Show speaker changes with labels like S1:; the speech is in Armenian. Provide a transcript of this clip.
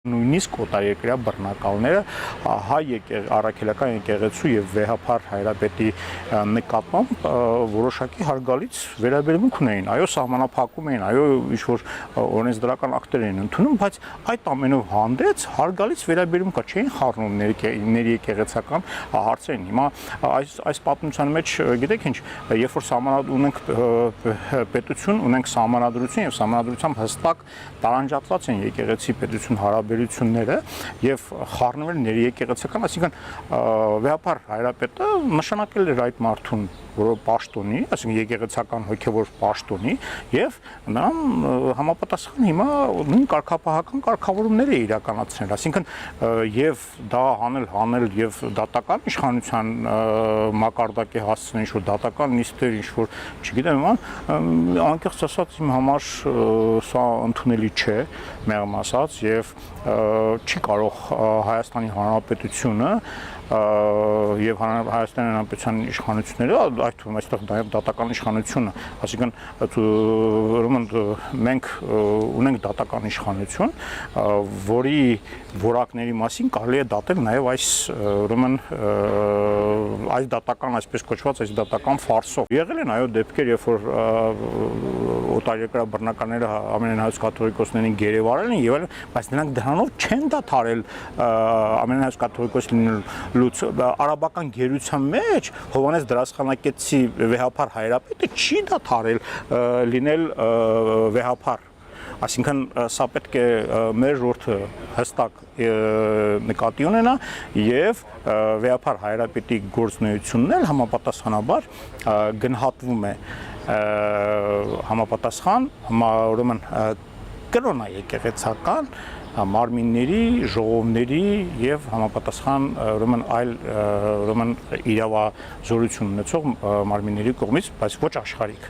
S1: Նույնիսկ օտարերկրյա բռնակալները հայ առաքելական եկեղեցու եւ վեհափառ հայրապետի նկատմամբ որոշակի հարգալից վերաբերմունք ունեին, այո, սահմանափակում էին, այո, ինչ որ օրենսդրական ակտեր էին ընդունում, բայց այդ ամենով հանդերձ հարգալից վերաբերմունք չէին խառնում ներեկեղեցական հարցերին։ Հիմա այս պատմության մեջ գիտեք ինչ, երբ որ ունենք պետություն, ունենք սահմանադրություն եւ սահմանադրությամբ հստակ տարանջատված են եկեղեցի պետություն հարաբերությունները եւ խառնվել ներեկեղեցական, այսինքն վեհապառ հայրապետը նշանակել էր այդ մարդուն, որը պաշտոնի, այսինքն եկեղեցական հոգևոր պաշտոնի եւ նրան համապատասխան հիմա նույն կարգապահական կարգավորումներ է իրականացնել, այսինքն եւ դա հանել եւ դատական իշխանության մակարդակ է հասցնել, ինչ որ դատական նիստեր, ինչ որ, չգիտեմ, անկեղծ ասած իմ համար սա ընդունելի չէ, մեղմ ասած, եւ չի կարող Հայաստանի Հանրապետությունը եւ Հայաստանի Հանրապետության իշխանությունները, այդ թվում այստեղ նաեւ դատական իշխանությունը, այսինքն ուրեմն մենք ունենք դատական իշխանություն, որի որակների մասին կարելի է դատել նաեւ այս ուրեմն այս դատական, այսպես կոչված, այս դատական ֆարսով։ Եղել են այո դեպքեր, երբ որ օտարերկրյա բռնականները ամենահայոց կաթողիկոսներին գերեվարել են եւ այլն, բայց նրանք դրանով չեն դադարել ամենահայոց կաթողիկոս լինելուց արաբական գերության մեջ Հովհաննես Դրասխանակեցի վեհապառ հայրապետը չի դադարել լինել վեհապառ, այսինքն սա պետք է մեր ժողովուրդը հստակ նկատի ունենա եւ վեհապառ հայրապետի գործունեությունն էլ համապատասխանաբար գնահատվում է համապատասխան ուրեմն կրոնա եկեղեցական մարմինների, ժողովների եւ համապատասխան ուրեմն այլ ուրեմն իրավազորություն ունեցող մարմինների կողմից, բայց ոչ աշխարհիկ։